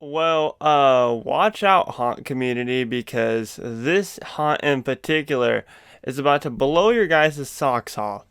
Watch out, haunt community, because this haunt in particular is about to blow your guys' socks off.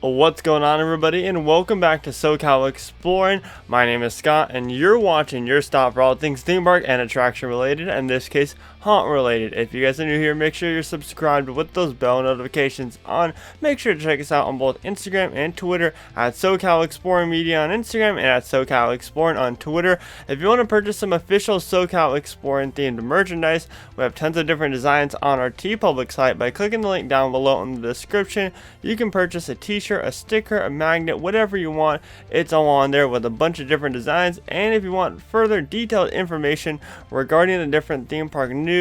What's going on, everybody, and welcome back to SoCal Exploring. My name is Scott, and you're watching your stop for all things theme park and attraction related, in this case, haunt related. If you guys are new here, make sure you're subscribed with those bell notifications on. Make sure to check us out on both Instagram and Twitter at SoCal Exploring Media on Instagram and at SoCal Exploring on Twitter. If you want to purchase some official SoCal Exploring themed merchandise, we have tons of different designs on our TeePublic site. By clicking the link down below in the description, you can purchase a t-shirt, a sticker, a magnet, whatever you want. It's all on there with a bunch of different designs. And if you want further detailed information regarding the different theme park news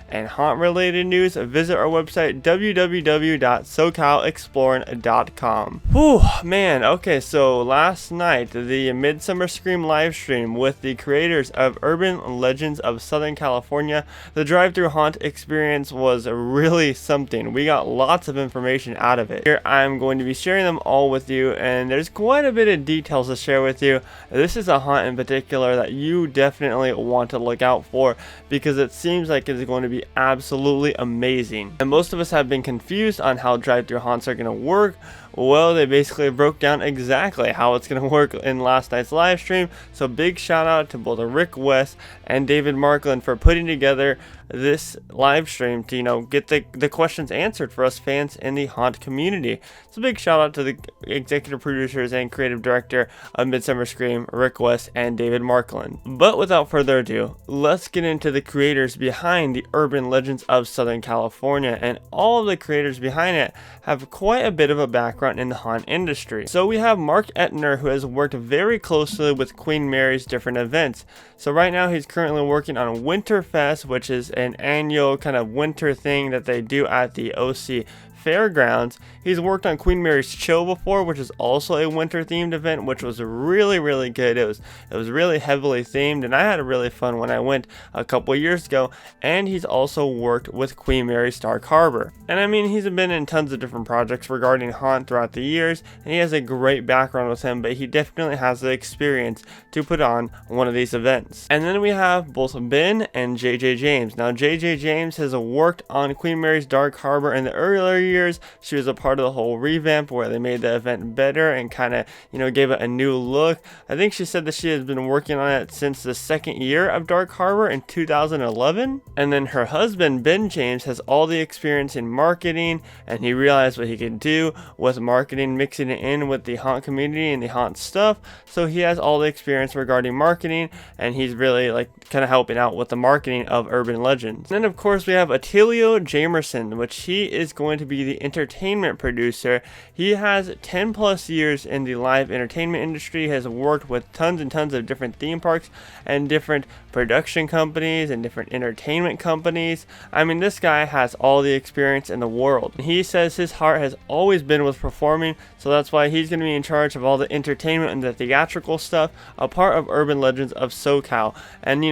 and haunt related news, visit our website www.socalexploring.com. Whew, man. Okay, so last night the Midsummer Scream live stream with the creators of Urban Legends of Southern California, the drive-through haunt experience was really something. We got lots of information out of it. Here I'm going to be sharing them all with you, and there's quite a bit of details to share with you. This is a haunt in particular that you definitely want to look out for, because it seems like it's going to be absolutely amazing. And most of us have been confused on how drive-through haunts are going to work. Well, they basically broke down exactly how it's going to work in last night's live stream. So big shout out to both Rick West and David Markland for putting together this live stream to, get the questions answered for us fans in the haunt community. So big shout out to the executive producers and creative director of Midsummer Scream, Rick West and David Markland. But without further ado, let's get into the creators behind the Urban Legends of Southern California. And all of the creators behind it have quite a bit of a background in the haunt industry. So we have Mark Etner, who has worked very closely with Queen Mary's different events. So right now he's currently working on Winterfest, which is an annual kind of winter thing that they do at the OC Fairgrounds. He's worked on Queen Mary's Chill before, which is also a winter themed event, which was really good. It was really heavily themed, and I had a really fun when I went a couple years ago. And he's also worked with Queen Mary's Dark Harbor. And I mean, he's been in tons of different projects regarding haunt throughout the years, and he has a great background with him, but he definitely has the experience to put on one of these events. And then we have both Ben and JJ James. Now JJ James has worked on Queen Mary's Dark Harbor in the earlier years. She was a part of the whole revamp where they made the event better and kind of, gave it a new look. I think she said that she has been working on it since the second year of Dark Harbor in 2011. And then her husband, Ben James, has all the experience in marketing, and he realized what he could do with marketing, mixing it in with the haunt community and the haunt stuff. So he has all the experience regarding marketing, and he's really kind of helping out with the marketing of Urban Legends. And then of course we have Attilio Jamerson, which he is going to be the entertainment producer. He has 10 plus years in the live entertainment industry, has worked with tons and tons of different theme parks and different production companies and different entertainment companies. I mean, this guy has all the experience in the world. He says his heart has always been with performing, so that's why he's going to be in charge of all the entertainment and the theatrical stuff, a part of Urban Legends of SoCal. And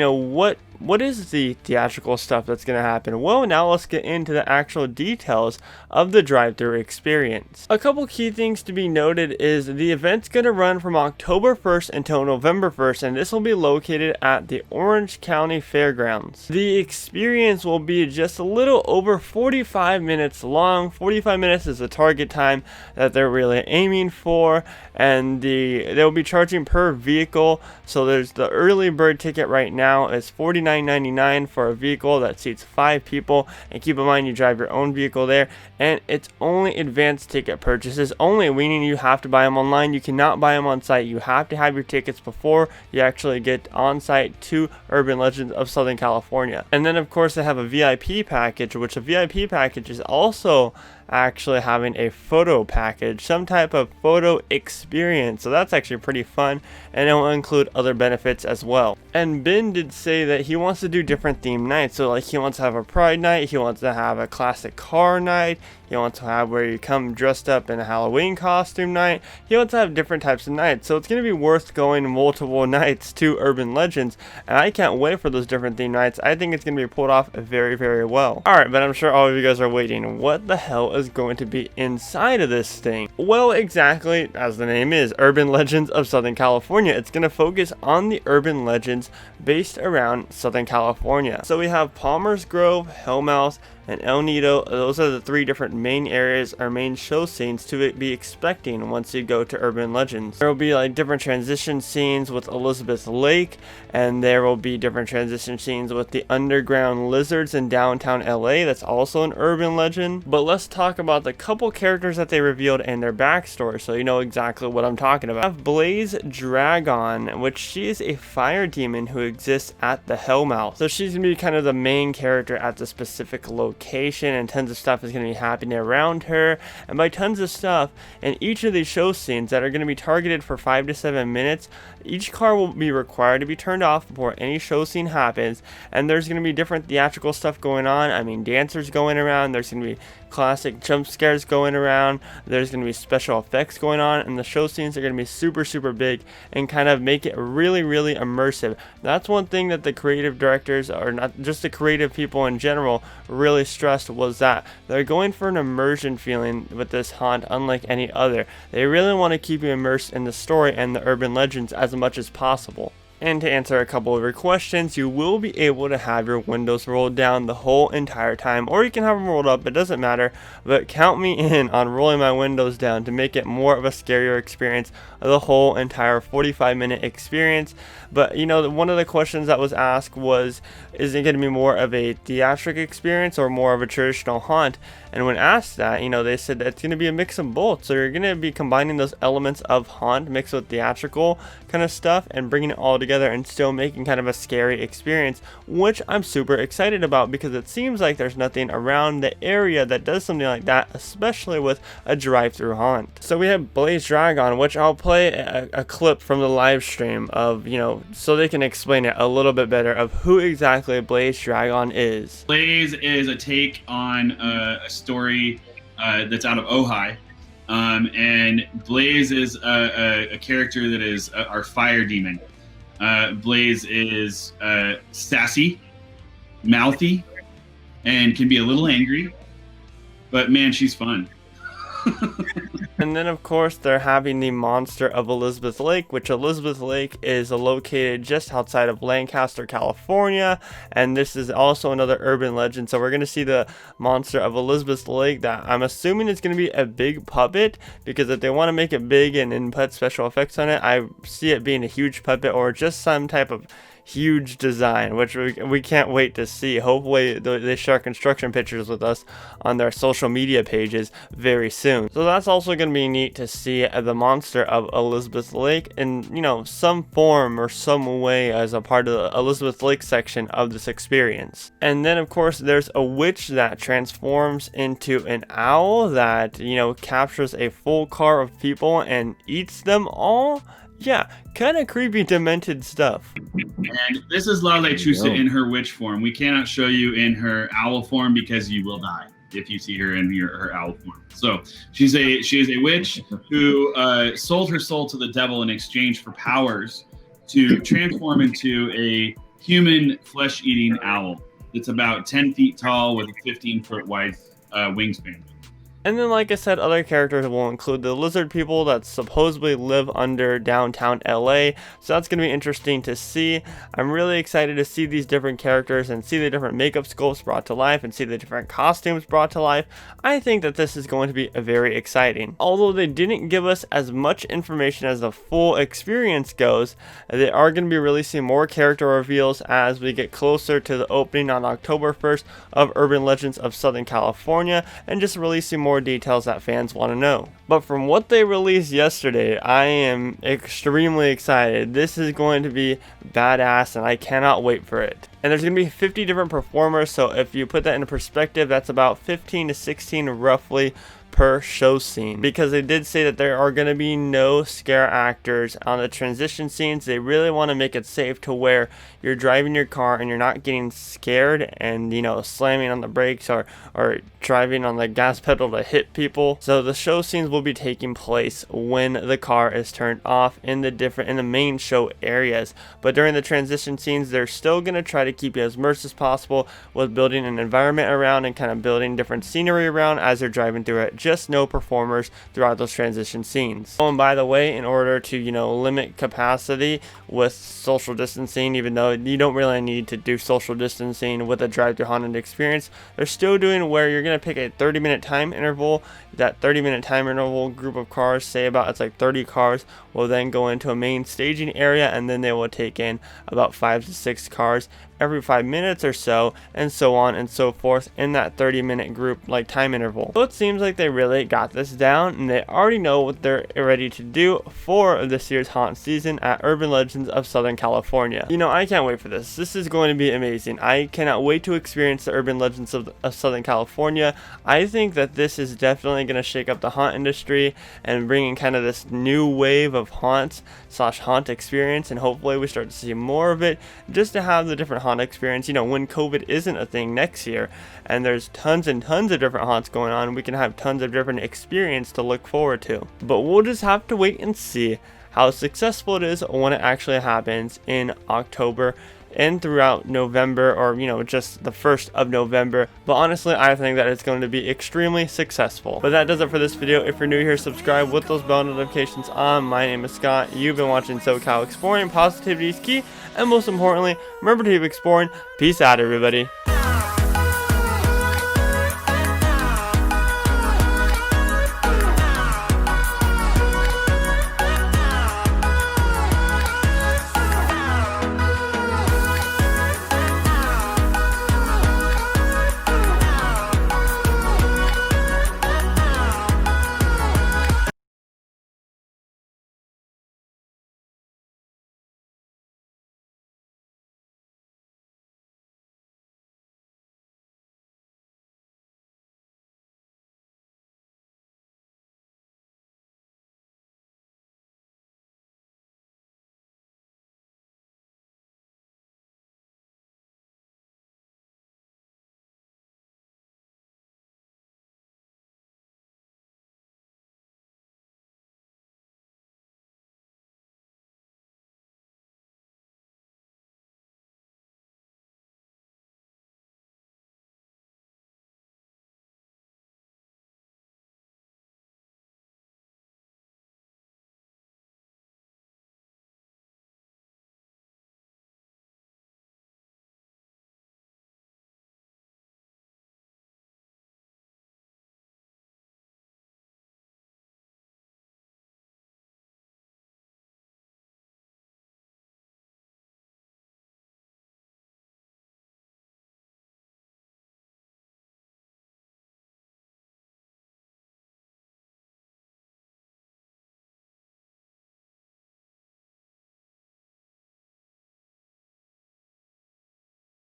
what is the theatrical stuff that's going to happen? Well, now let's get into the actual details of the drive-thru experience. A couple key things to be noted is the event's going to run from October 1st until November 1st, and this will be located at the Orange County Fairgrounds. The experience will be just a little over 45 minutes long. 45 minutes is the target time that they're really aiming for, and they'll be charging per vehicle. So there's the early bird ticket right now is $49.99 for a vehicle that seats 5 people, and keep in mind you drive your own vehicle there. And it's only advanced ticket purchases only, meaning you have to buy them online. You cannot buy them on site. You have to have your tickets before you actually get on site to Urban Legends of Southern California. And then of course they have a VIP package, which a VIP package is also actually having a photo package, some type of photo experience. So that's actually pretty fun, and it will include other benefits as well. And Ben did say that he wants to do different theme nights. So he wants to have a pride night, he wants to have a classic car night, he wants to have where you come dressed up in a Halloween costume night. He wants to have different types of nights. So it's going to be worth going multiple nights to Urban Legends, and I can't wait for those different theme nights. I think it's going to be pulled off very well. Alright, but I'm sure all of you guys are waiting. What the hell is going to be inside of this thing? Well, exactly as the name is, Urban Legends of Southern California. It's going to focus on the urban legends based around Southern California. So we have Palmer's Grove, Hellmouth, and El Nido. Those are the three different main areas or main show scenes to be expecting once you go to Urban Legends. There will be like different transition scenes with Elizabeth Lake, and there will be different transition scenes with the underground lizards in downtown LA. That's also an urban legend. But let's talk about the couple characters that they revealed and their backstory, so you know exactly what I'm talking about. We have Blaze Dragon, which she is a fire demon who exists at the Hellmouth. So she's gonna be kind of the main character at the specific location, and tons of stuff is going to be happening around her. And by tons of stuff, in each of these show scenes that are going to be targeted for 5 to 7 minutes, each car will be required to be turned off before any show scene happens. And there's going to be different theatrical stuff going on. I mean, dancers going around, there's going to be classic jump scares going around, there's going to be special effects going on, and the show scenes are going to be super big and kind of make it really immersive. That's one thing that the creative directors, or not just the creative people in general, really stressed, was that they're going for an immersion feeling with this haunt unlike any other. They really want to keep you immersed in the story and the urban legends as much as possible. And to answer a couple of your questions, you will be able to have your windows rolled down the whole entire time, or you can have them rolled up, it doesn't matter. But count me in on rolling my windows down to make it more of a scarier experience of the whole entire 45-minute experience. But you know, one of the questions that was asked was, is it going to be more of a theatric experience or more of a traditional haunt? And when asked that, you know, they said that it's going to be a mix of both. So you're going to be combining those elements of haunt mixed with theatrical kind of stuff and bringing it all together and still making kind of a scary experience, which I'm super excited about, because it seems like there's nothing around the area that does something like that, especially with a drive-through haunt. So we have Blaze Dragon, which I'll play a clip from the live stream of, you know, so they can explain it a little bit better of who exactly Blaze Dragon is. Blaze is a take on a story that's out of Ojai. And Blaze is a character that is our fire demon. Blaze is sassy, mouthy, and can be a little angry. But man, she's fun. And then of course they're having the monster of Elizabeth Lake, which Elizabeth Lake is located just outside of Lancaster, California, and this is also another urban legend. So we're going to see the monster of Elizabeth Lake, that I'm assuming is going to be a big puppet, because if they want to make it big and put special effects on it, I see it being a huge puppet or just some type of huge design, which we can't wait to see. Hopefully they share construction pictures with us on their social media pages very soon. So that's also going to be neat to see the monster of Elizabeth Lake in, you know, some form or some way as a part of the Elizabeth Lake section of this experience. And then of course there's a witch that transforms into an owl that, you know, captures a full car of people and eats them all. Yeah, kind of creepy, demented stuff. And this is La Lechusa in her witch form. We cannot show you in her owl form because you will die if you see her in her owl form. So she is a witch who sold her soul to the devil in exchange for powers to transform into a human flesh-eating owl. It's about 10 feet tall with a 15-foot wide wingspan. And then, like I said, other characters will include the lizard people that supposedly live under downtown LA. So that's going to be interesting to see. I'm really excited to see these different characters and see the different makeup sculpts brought to life and see the different costumes brought to life. I think that this is going to be very exciting. Although they didn't give us as much information as the full experience goes, they are going to be releasing more character reveals as we get closer to the opening on October 1st of Urban Legends of Southern California, and just releasing more details that fans want to know. But from what they released yesterday, I am extremely excited. This is going to be badass and I cannot wait for it. And there's going to be 50 different performers, so if you put that into perspective, that's about 15 to 16 roughly per show scene, because they did say that there are going to be no scare actors on the transition scenes. They really want to make it safe to where you're driving your car and you're not getting scared and, you know, slamming on the brakes or driving on the gas pedal to hit people. So the show scenes will be taking place when the car is turned off in the main show areas, but during the transition scenes they're still going to try to keep you as immersed as possible with building an environment around and kind of building different scenery around as they're driving through it. Just no performers throughout those transition scenes. Oh, and by the way, in order to, you know, limit capacity with social distancing, even though you don't really need to do social distancing with a drive-through haunted experience, they're still doing where you're going to pick a 30-minute time interval. That 30-minute time interval group of cars, say about it's like 30 cars, will then go into a main staging area, and then they will take in about 5 to 6 cars every 5 minutes or so, and so on and so forth in that 30-minute group like time interval. So it seems like they really got this down, and they already know what they're ready to do for this year's haunt season at Urban Legends of Southern California. You know, I can't wait for this. This is going to be amazing. I cannot wait to experience the Urban Legends of Southern California. I think that this is definitely going to shake up the haunt industry and bring in kind of this new wave of haunt experience, and hopefully we start to see more of it, just to have the different haunt experience. You know, when COVID isn't a thing next year and there's tons and tons of different haunts going on, we can have tons of different experience to look forward to. But we'll just have to wait and see how successful it is when it actually happens in October and throughout November, or, you know, just the 1st of November. But honestly, I think that it's going to be extremely successful. But that does it for this video. If you're new here, subscribe with those bell notifications on. My name is Scott. You've been watching SoCal Exploring. Positivity is key, and most importantly, remember to keep exploring. Peace out, everybody.